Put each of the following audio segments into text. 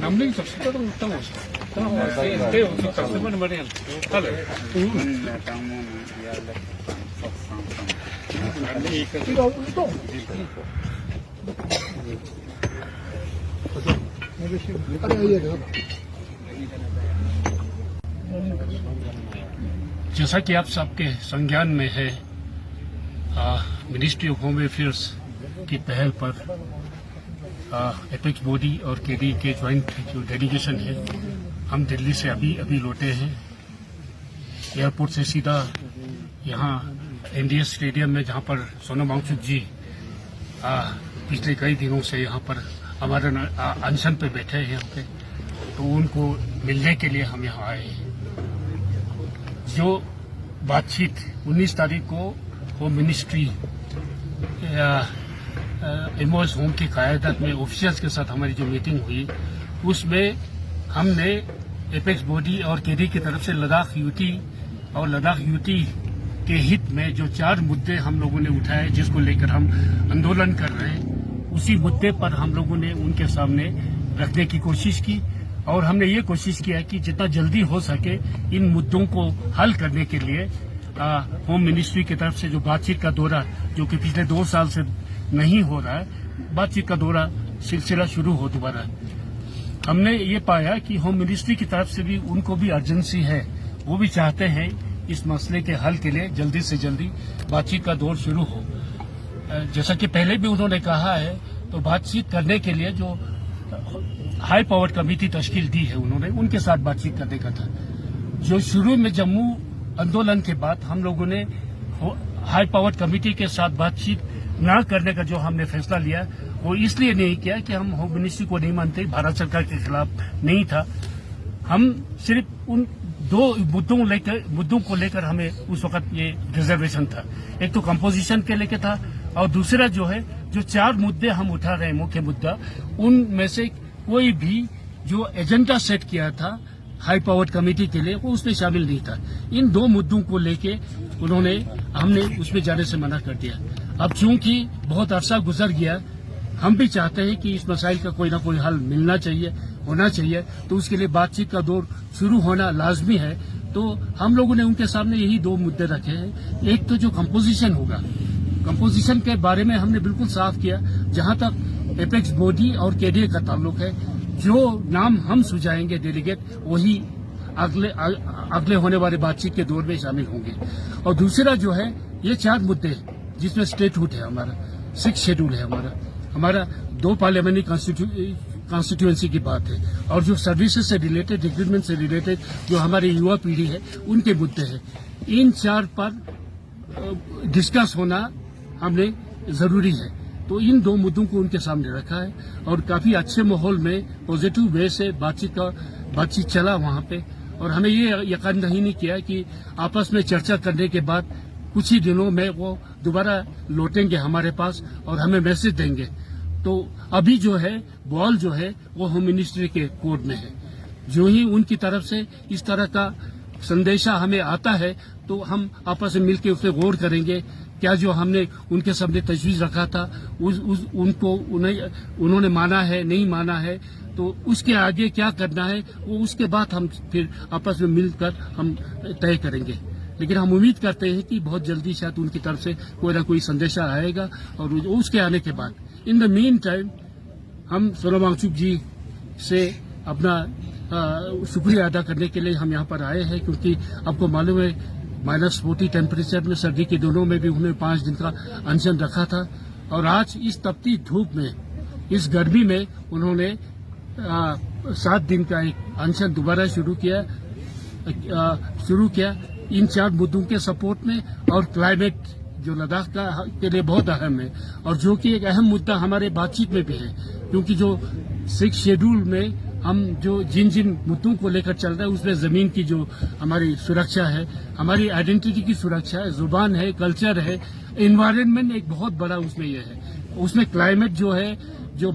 남는 접시도 못하고 때 없이 접시만 말이야. 할래. जैसा कि आप सबके संज्ञान में है, मिनिस्ट्री ऑफ होम अफेयर्स की पहल पर एपेक्स बॉडी और केडी के ज्वाइंट जो डेलीगेशन है, हम दिल्ली से अभी लौटे हैं। एयरपोर्ट से सीधा यहाँ एनडीएस स्टेडियम में, जहाँ पर सोनम वांगचुक जी पिछले कई दिनों से यहाँ पर हमारे अनशन पे बैठे हैं यहाँ पे, तो उनको मिलने के लिए हम यहाँ आए हैं। जो बातचीत 19 तारीख को होम मिनिस्ट्री एमओएस होम की क़यादत में ऑफिसर्स के साथ हमारी जो मीटिंग हुई, उसमें हमने एपेक्स बॉडी और केडी की तरफ से लद्दाख यूटी के हित में जो 4 मुद्दे हम लोगों ने उठाए, जिसको लेकर हम आंदोलन कर रहे हैं, उसी मुद्दे पर हम लोगों ने उनके सामने रखने की कोशिश की। और हमने ये कोशिश किया कि जितना जल्दी हो सके इन मुद्दों को हल करने के लिए होम मिनिस्ट्री की तरफ से जो बातचीत का दौरा, जो कि पिछले 2 साल से नहीं हो रहा है, बातचीत का दौरा सिलसिला शुरू हो दोबारा। हमने ये पाया कि होम मिनिस्ट्री की तरफ से भी उनको भी अर्जेंसी है, वो भी चाहते हैं इस मसले के हल के लिए जल्दी से जल्दी बातचीत का दौर शुरू हो। जैसा कि पहले भी उन्होंने कहा है, तो बातचीत करने के लिए जो हाई पावर कमेटी तश्कील दी है उन्होंने, उनके साथ बातचीत करने का था। जो शुरू में जम्मू आंदोलन के बाद हम लोगों ने हाई पावर कमेटी के साथ बातचीत न करने का जो हमने फैसला लिया, वो इसलिए नहीं किया कि हम होम मिनिस्ट्री को नहीं मानते, भारत सरकार के खिलाफ नहीं था। हम सिर्फ उन 2 मुद्दों को लेकर हमें उस वक्त ये रिजर्वेशन था। एक तो कंपोजिशन के लेकर था, और दूसरा जो है, जो 4 मुद्दे हम उठा रहे हैं मुख्य मुद्दा, उनमें से कोई भी जो एजेंडा सेट किया था हाई पावर कमेटी के लिए, वो उसमें शामिल नहीं था। इन 2 मुद्दों को लेके हमने उसमें जाने से मना कर दिया। अब चूंकि बहुत अरसा गुजर गया, हम भी चाहते हैं कि इस मसाइल का कोई ना कोई हल मिलना चाहिए, होना चाहिए, तो उसके लिए बातचीत का दौर शुरू होना लाजमी है। तो हम लोगों ने उनके सामने यही 2 मुद्दे रखे हैं। एक तो जो कंपोजिशन होगा, कंपोजिशन के बारे में हमने बिल्कुल साफ किया। जहां तक एपेक्स बॉडी और केडी का ताल्लुक है, जो नाम हम सुझाएंगे डेलीगेट, वही अगले होने वाले बातचीत के दौर में शामिल होंगे। और दूसरा जो है, ये 4 मुद्दे जिसमें स्टेटहुड है हमारा, 6 शेड्यूल है हमारा 2 पार्लियामेंट्री कॉन्स्टिट्यूएंसी की बात है, और जो सर्विसेज से रिलेटेड, रिक्रूटमेंट से रिलेटेड जो हमारी युवा पीढ़ी है, उनके मुद्दे हैं। इन 4 पर डिस्कस होना हमने जरूरी है। तो इन 2 मुद्दों को उनके सामने रखा है, और काफी अच्छे माहौल में पॉजिटिव वे से बातचीत चला वहां पे। और हमें ये यकीन नहीं किया कि आपस में चर्चा करने के बाद कुछ ही दिनों में वो दोबारा लौटेंगे हमारे पास और हमें मैसेज देंगे। तो अभी जो है, बॉल जो है, वो होम मिनिस्ट्री के कोर्ट में है। जो ही उनकी तरफ से इस तरह का संदेशा हमें आता है, तो हम आपस में मिलकर उस पर गौर करेंगे। क्या जो हमने उनके सामने तजवीज रखा था, उन्होंने माना है, नहीं माना है, तो उसके आगे क्या करना है, वो उसके बाद हम फिर आपस में मिलकर हम तय करेंगे। लेकिन हम उम्मीद करते हैं कि बहुत जल्दी शायद उनकी तरफ से कोई ना कोई संदेशा आएगा, और उसके आने के बाद इन द मीन टाइम हम सोनम वांगचुक जी से अपना शुक्रिया अदा करने के लिए हम यहाँ पर आए हैं, क्योंकि आपको मालूम है -40 टेम्परेचर में, सर्दी के दिनों में भी उन्होंने 5 दिन का अनशन रखा था। और आज इस तपती धूप में, इस गर्मी में उन्होंने 7 दिन का एक अनशन दोबारा शुरू किया इन 4 मुद्दों के सपोर्ट में। और क्लाइमेट जो लद्दाख के लिए बहुत अहम है, और जो कि एक अहम मुद्दा हमारे बातचीत में भी है, क्योंकि जो 6 शेड्यूल में हम जिन मुद्दों को लेकर चल रहे हैं, उसमें जमीन की जो हमारी सुरक्षा है, हमारी आइडेंटिटी की सुरक्षा है, जुबान है, कल्चर है, एनवायरनमेंट एक बहुत बड़ा उसमें यह है। उसमें क्लाइमेट जो है, जो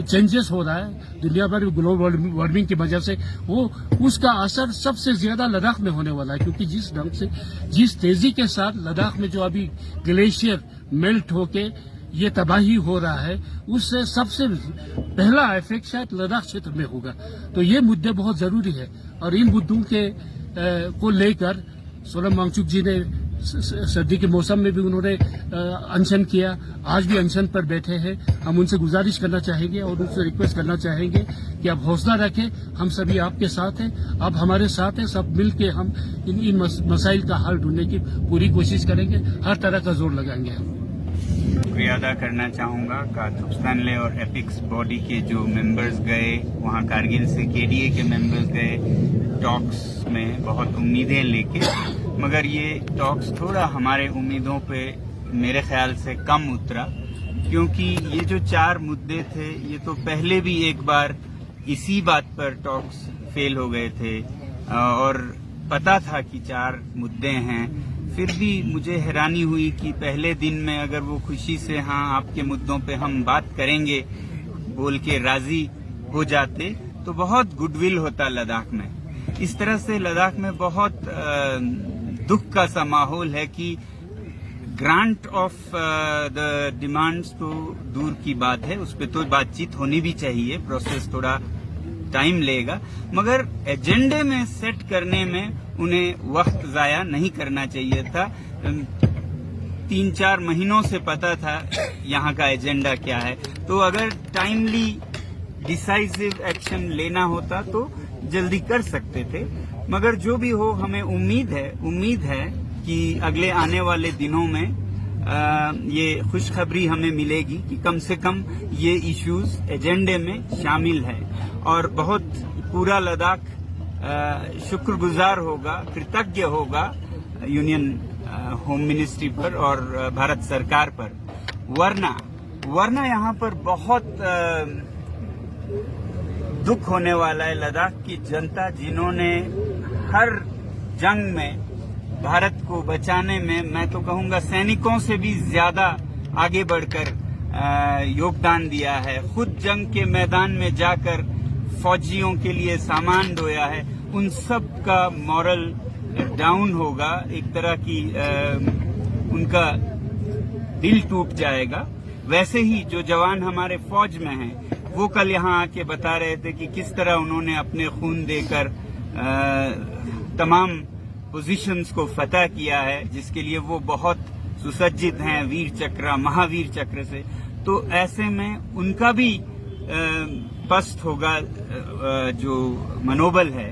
चेंजेस हो रहा है दुनिया भर में ग्लोबल वार्मिंग की वजह से, वो उसका असर सबसे ज्यादा लद्दाख में होने वाला है। क्योंकि जिस ढंग से, जिस तेजी के साथ लद्दाख में जो अभी ग्लेशियर मेल्ट होके ये तबाही हो रहा है, उससे सबसे पहला इफेक्ट शायद लद्दाख क्षेत्र में होगा। तो ये मुद्दे बहुत जरूरी है और इन मुद्दों के को लेकर सोनम वांगचुक जी ने सर्दी के मौसम में भी उन्होंने अनशन किया, आज भी अनशन पर बैठे हैं। हम उनसे गुजारिश करना चाहेंगे और उनसे रिक्वेस्ट करना चाहेंगे कि आप हौसला रखें, हम सभी आपके साथ हैं, आप हमारे साथ हैं, सब मिलके हम इन मसाइल का हल ढूंढने की पूरी कोशिश करेंगे, हर तरह का जोर लगाएंगे हम। शुक्रिया अदा करना चाहूँगा कारतूब स्टैनले और एपिक्स बॉडी के जो मेंबर्स गए वहाँ, कारगिल से केडीए के मेंबर्स गए टॉक्स में बहुत उम्मीदें लेके, मगर ये टॉक्स थोड़ा हमारे उम्मीदों पे मेरे ख्याल से कम उतरा, क्योंकि ये जो 4 मुद्दे थे ये तो पहले भी एक बार इसी बात पर टॉक्स फेल हो गए थे और पता था कि 4 मुद्दे हैं। फिर भी मुझे हैरानी हुई कि पहले दिन में अगर वो खुशी से हाँ आपके मुद्दों पे हम बात करेंगे बोल के राजी हो जाते तो बहुत गुडविल होता लद्दाख में। इस तरह से लद्दाख में बहुत दुख का सा माहौल है कि ग्रांट ऑफ द डिमांड्स तो दूर की बात है, उस पर तो बातचीत होनी भी चाहिए, प्रोसेस थोड़ा टाइम लेगा, मगर एजेंडे में सेट करने में उन्हें वक्त जाया नहीं करना चाहिए था। 3-4 महीनों से पता था यहाँ का एजेंडा क्या है, तो अगर टाइमली डिसाइसिव एक्शन लेना होता तो जल्दी कर सकते थे। मगर जो भी हो, हमें उम्मीद है कि अगले आने वाले दिनों में ये खुशखबरी हमें मिलेगी कि कम से कम ये इश्यूज एजेंडे में शामिल है और बहुत पूरा लद्दाख शुक्रगुजार होगा, कृतज्ञ होगा यूनियन होम मिनिस्ट्री पर और भारत सरकार पर। वरना यहाँ पर बहुत दुख होने वाला है। लद्दाख की जनता जिन्होंने हर जंग में भारत को बचाने में, मैं तो कहूँगा सैनिकों से भी ज्यादा आगे बढ़कर योगदान दिया है, खुद जंग के मैदान में जाकर फौजियों के लिए सामान ढोया है, उन सब का मॉरल डाउन होगा, एक तरह की उनका दिल टूट जाएगा। वैसे ही जो जवान हमारे फौज में हैं, वो कल यहाँ आके बता रहे थे कि किस तरह उन्होंने अपने खून देकर तमाम पोजीशंस को फतह किया है, जिसके लिए वो बहुत सुसज्जित हैं वीर चक्र, महावीर चक्र से। तो ऐसे में उनका भी पस्त होगा जो मनोबल है।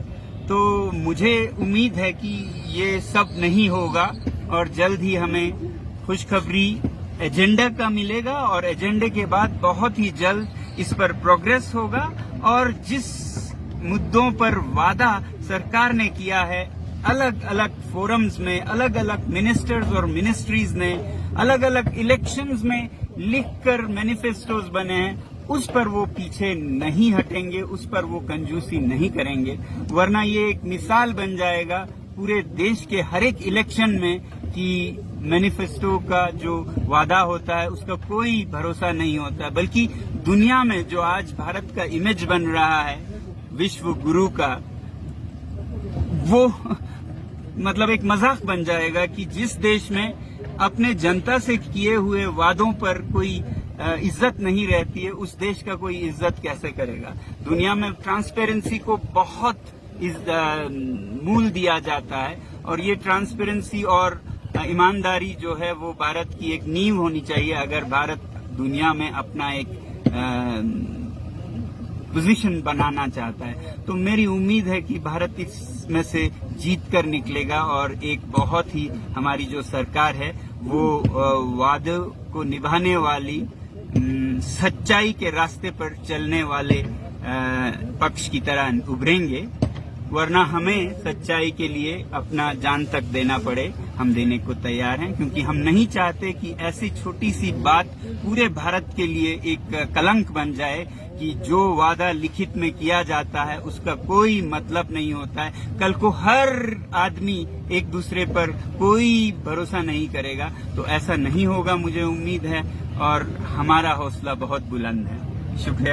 तो मुझे उम्मीद है कि ये सब नहीं होगा और जल्द ही हमें खुशखबरी एजेंडा का मिलेगा और एजेंडे के बाद बहुत ही जल्द इस पर प्रोग्रेस होगा और जिस मुद्दों पर वादा सरकार ने किया है, अलग अलग फोरम्स में अलग अलग मिनिस्टर्स और मिनिस्ट्रीज ने अलग अलग इलेक्शंस में लिखकर मैनिफेस्टोज बने हैं, उस पर वो पीछे नहीं हटेंगे, उस पर वो कंजूसी नहीं करेंगे। वरना ये एक मिसाल बन जाएगा पूरे देश के हर एक इलेक्शन में कि मैनिफेस्टो का जो वादा होता है उसका कोई भरोसा नहीं होता, बल्कि दुनिया में जो आज भारत का इमेज बन रहा है विश्व गुरु का, वो मतलब एक मजाक बन जाएगा कि जिस देश में अपने जनता से किए हुए वादों पर कोई इज्जत नहीं रहती है, उस देश का कोई इज्जत कैसे करेगा। दुनिया में ट्रांसपेरेंसी को बहुत मूल दिया जाता है और ये ट्रांसपेरेंसी और ईमानदारी जो है वो भारत की एक नींव होनी चाहिए अगर भारत दुनिया में अपना एक पोजीशन बनाना चाहता है। तो मेरी उम्मीद है कि भारत इसमें से जीत कर निकलेगा और एक बहुत ही हमारी जो सरकार है वो वादों को निभाने वाली, सच्चाई के रास्ते पर चलने वाले पक्ष की तरह उभरेंगे। वरना हमें सच्चाई के लिए अपना जान तक देना पड़े, हम देने को तैयार हैं, क्योंकि हम नहीं चाहते कि ऐसी छोटी सी बात पूरे भारत के लिए एक कलंक बन जाए कि जो वादा लिखित में किया जाता है उसका कोई मतलब नहीं होता है। कल को हर आदमी एक दूसरे पर कोई भरोसा नहीं करेगा, तो ऐसा नहीं होगा मुझे उम्मीद है। और हमारा हौसला बहुत बुलंद है। शुक्रिया।